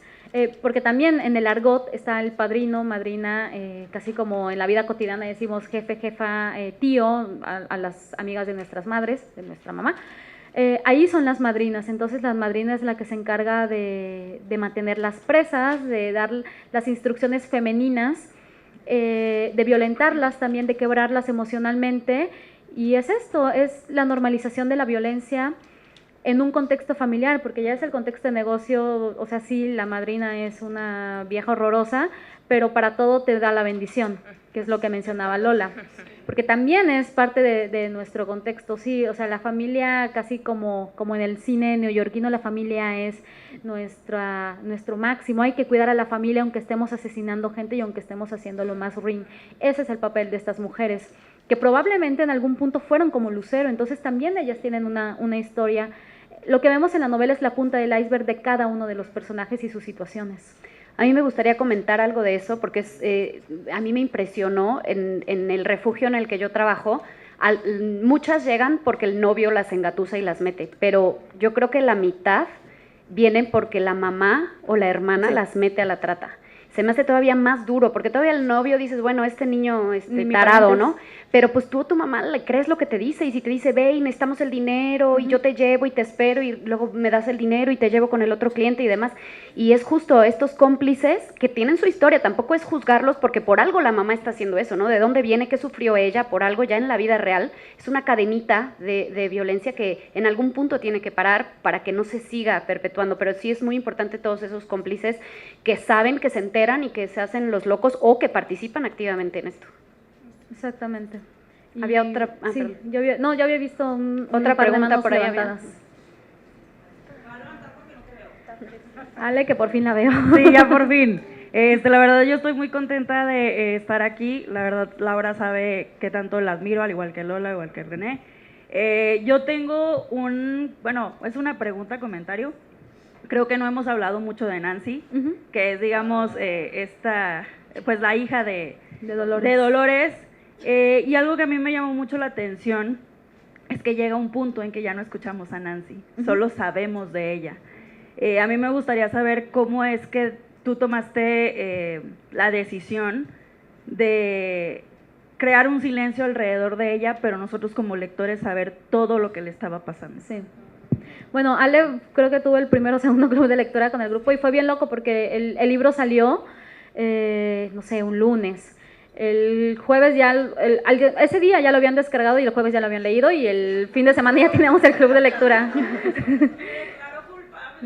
porque también en el argot está el padrino, madrina, casi como en la vida cotidiana decimos jefe, jefa, tío, a las amigas de nuestras madres, de nuestra mamá. Ahí son las madrinas, entonces la madrina es la que se encarga de mantener las presas, de dar las instrucciones femeninas, de violentarlas también, de quebrarlas emocionalmente, y es esto, es la normalización de la violencia en un contexto familiar, porque ya es el contexto de negocio, o sea, sí, la madrina es una vieja horrorosa, pero para todo te da la bendición, que es lo que mencionaba Lola, porque también es parte de nuestro contexto, sí, o sea, la familia, casi como en el cine neoyorquino, la familia es nuestro máximo, hay que cuidar a la familia aunque estemos asesinando gente y aunque estemos haciendo lo más ruin. Ese es el papel de estas mujeres, que probablemente en algún punto fueron como Lucero, entonces también ellas tienen una historia. Lo que vemos en la novela es la punta del iceberg de cada uno de los personajes y sus situaciones. A mí me gustaría comentar algo de eso porque a mí me impresionó en el refugio en el que yo trabajo. Muchas llegan porque el novio las engatusa y las mete, pero yo creo que la mitad vienen porque la mamá o la hermana las mete a la trata. Se me hace todavía más duro, porque todavía el novio dices, bueno, este niño tarado, ¿no? Pero pues tú a tu mamá le crees lo que te dice, y si te dice, ve y necesitamos el dinero, y yo te llevo y te espero, y luego me das el dinero y te llevo con el otro cliente y demás. Y es justo estos cómplices que tienen su historia, tampoco es juzgarlos porque por algo la mamá está haciendo eso, ¿no? De dónde viene, qué sufrió ella, por algo ya en la vida real. Es una cadenita de violencia que en algún punto tiene que parar para que no se siga perpetuando, pero sí es muy importante todos esos cómplices que saben, que se enteran y que se hacen los locos o que participan activamente en esto. Exactamente. Había otra... sí, yo había visto otra pregunta por ahí. Ale, que por fin la veo. Sí, ya por fin. La verdad yo estoy muy contenta de estar aquí. La verdad Laura sabe que tanto la admiro, al igual que Lola, igual que René. Yo tengo es una pregunta, comentario. Creo que no hemos hablado mucho de Nancy, que es, digamos, pues la hija de Dolores. Y algo que a mí me llamó mucho la atención es que llega un punto en que ya no escuchamos a Nancy, solo sabemos de ella. A mí me gustaría saber cómo es que tú tomaste la decisión de crear un silencio alrededor de ella, pero nosotros como lectores saber todo lo que le estaba pasando. Sí. Bueno, Ale creo que tuvo el primero o segundo club de lectura con el grupo y fue bien loco porque el libro salió, no sé, un lunes. El jueves ese día ya lo habían descargado y el jueves ya lo habían leído y el fin de semana ya teníamos el club de lectura.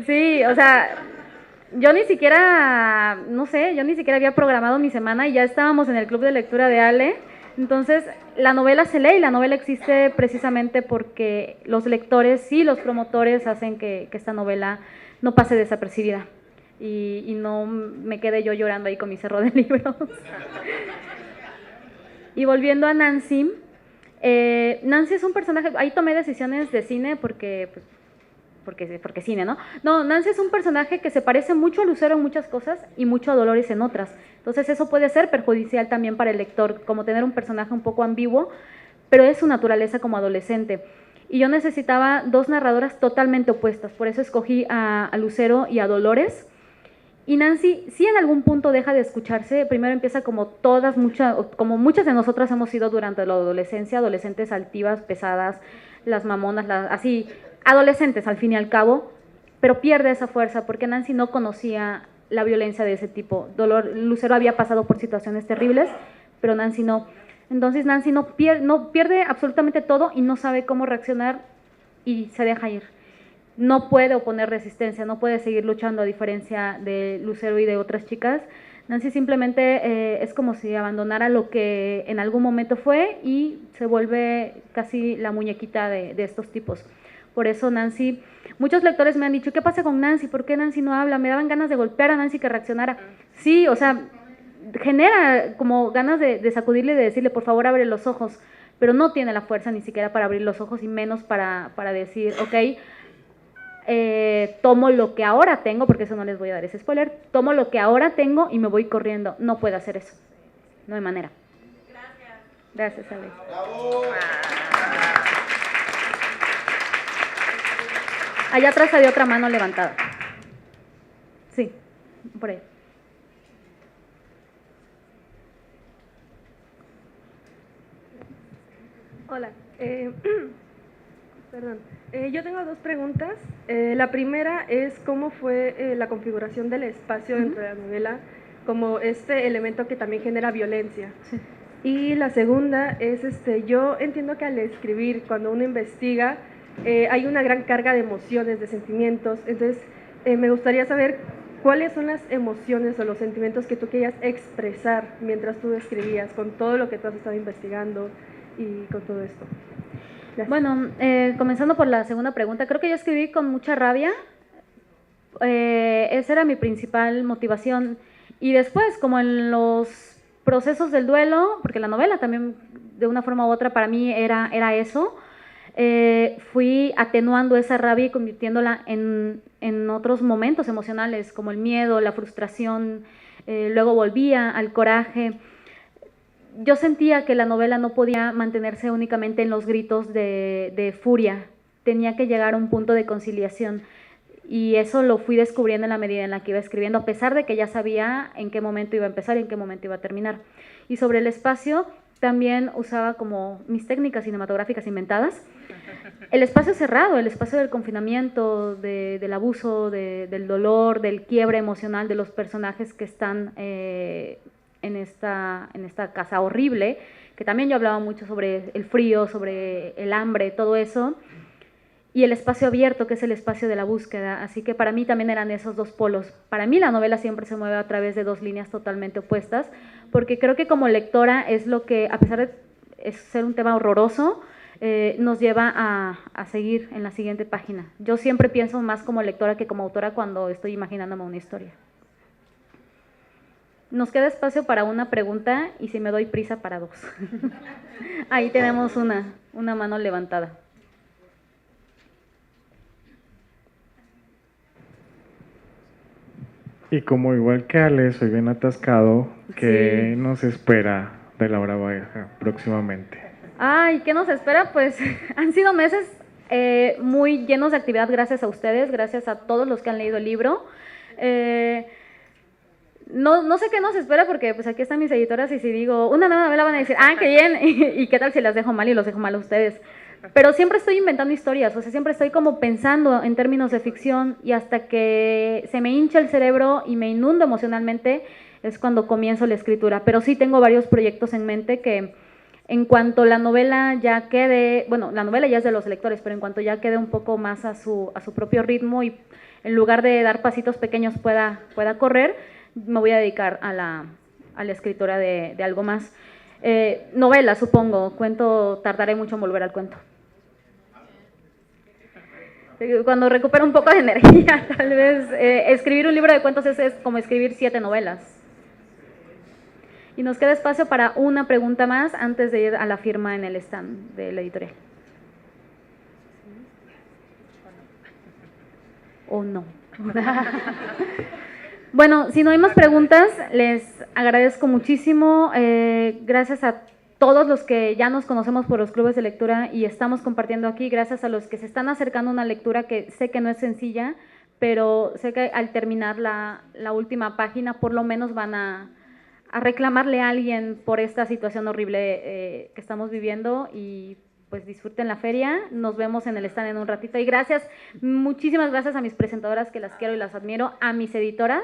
Sí, o sea, yo ni siquiera había programado mi semana y ya estábamos en el club de lectura de Ale. Entonces, la novela se lee y la novela existe precisamente porque los lectores y los promotores hacen que esta novela no pase desapercibida y no me quede yo llorando ahí con mi cerro de libros. Y volviendo a Nancy, Nancy es un personaje, ahí tomé decisiones de cine porque pues, porque cine, ¿no? No, Nancy es un personaje que se parece mucho a Lucero en muchas cosas y mucho a Dolores en otras. Entonces eso puede ser perjudicial también para el lector, como tener un personaje un poco ambiguo, pero es su naturaleza como adolescente. Y yo necesitaba dos narradoras totalmente opuestas, por eso escogí a Lucero y a Dolores. Y Nancy, sí en algún punto deja de escucharse, primero empieza como como muchas de nosotras hemos sido durante la adolescencia, adolescentes altivas, pesadas, las mamonas, así, adolescentes al fin y al cabo, pero pierde esa fuerza porque Nancy no conocía la violencia de ese tipo. Lucero había pasado por situaciones terribles, pero Nancy no. Entonces Nancy no pierde absolutamente todo y no sabe cómo reaccionar y se deja ir. No puede oponer resistencia, no puede seguir luchando a diferencia de Lucero y de otras chicas. Nancy simplemente es como si abandonara lo que en algún momento fue y se vuelve casi la muñequita de estos tipos. Por eso Nancy, muchos lectores me han dicho, ¿qué pasa con Nancy? ¿Por qué Nancy no habla? Me daban ganas de golpear a Nancy que reaccionara. Sí, o sea, genera como ganas de sacudirle y de decirle, por favor, abre los ojos, pero no tiene la fuerza ni siquiera para abrir los ojos y menos para decir, ok, tomo lo que ahora tengo, porque eso no les voy a dar ese spoiler, tomo lo que ahora tengo y me voy corriendo. No puedo hacer eso, no hay manera. Gracias, Ale. Allá atrás había otra mano levantada. Sí, por ahí. Hola, perdón. Yo tengo dos preguntas. La primera es cómo fue la configuración del espacio dentro de la novela como este elemento que también genera violencia. Sí. Y la segunda es, yo entiendo que al escribir, cuando uno investiga, hay una gran carga de emociones, de sentimientos. Entonces, me gustaría saber cuáles son las emociones o los sentimientos que tú querías expresar mientras tú escribías, con todo lo que tú has estado investigando y con todo esto. Gracias. Bueno, comenzando por la segunda pregunta, creo que yo escribí con mucha rabia. Esa era mi principal motivación. Y después, como en los procesos del duelo, porque la novela también de una forma u otra para mí era eso, fui atenuando esa rabia y convirtiéndola en otros momentos emocionales, como el miedo, la frustración, luego volvía al coraje. Yo sentía que la novela no podía mantenerse únicamente en los gritos de furia, tenía que llegar a un punto de conciliación y eso lo fui descubriendo en la medida en la que iba escribiendo, a pesar de que ya sabía en qué momento iba a empezar y en qué momento iba a terminar. Y sobre el espacio, también usaba como mis técnicas cinematográficas inventadas, el espacio cerrado, el espacio del confinamiento, del abuso, del dolor, del quiebre emocional de los personajes que están en esta casa horrible, que también yo hablaba mucho sobre el frío, sobre el hambre, todo eso, y el espacio abierto, que es el espacio de la búsqueda. Así que para mí también eran esos dos polos. Para mí la novela siempre se mueve a través de dos líneas totalmente opuestas, porque creo que como lectora es lo que, a pesar de ser un tema horroroso, nos lleva a seguir en la siguiente página. Yo siempre pienso más como lectora que como autora cuando estoy imaginándome una historia. Nos queda espacio para una pregunta y si me doy prisa para dos. Ahí tenemos una mano levantada. Y como igual que Ale, soy bien atascado, ¿qué Sí. nos espera de Laura Baja próximamente? Ay, ¿qué nos espera? Pues han sido meses muy llenos de actividad gracias a ustedes, gracias a todos los que han leído el libro. No sé qué nos espera porque pues aquí están mis editoras y si digo una nueva novela van a decir, ah, qué bien, y qué tal si las dejo mal y los dejo mal a ustedes. Pero siempre estoy inventando historias, o sea, siempre estoy como pensando en términos de ficción y hasta que se me hincha el cerebro y me inundo emocionalmente es cuando comienzo la escritura. Pero sí tengo varios proyectos en mente que en cuanto la novela ya quede, bueno, la novela ya es de los lectores, pero en cuanto ya quede un poco más a su propio ritmo y en lugar de dar pasitos pequeños pueda correr, me voy a dedicar a la escritura de algo más. Novela, supongo, cuento, tardaré mucho en volver al cuento. Cuando recupero un poco de energía, tal vez escribir un libro de cuentos es como escribir 7 novelas. Y nos queda espacio para una pregunta más antes de ir a la firma en el stand de la editorial. ¿O no? Bueno, si no hay más preguntas, les agradezco muchísimo. Gracias a todos los que ya nos conocemos por los clubes de lectura y estamos compartiendo aquí, gracias a los que se están acercando a una lectura que sé que no es sencilla, pero sé que al terminar la última página por lo menos van a reclamarle a alguien por esta situación horrible que estamos viviendo y pues disfruten la feria. Nos vemos en el stand en un ratito y gracias, muchísimas gracias a mis presentadoras que las quiero y las admiro, a mis editoras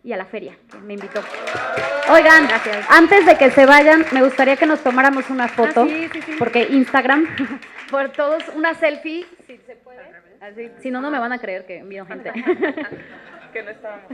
y a la feria que me invitó. Oigan, gracias. Antes de que se vayan, me gustaría que nos tomáramos una foto, sí. porque Instagram, por todos, una selfie, si se puede. Si no, no me van a creer que envío gente. Que no estábamos.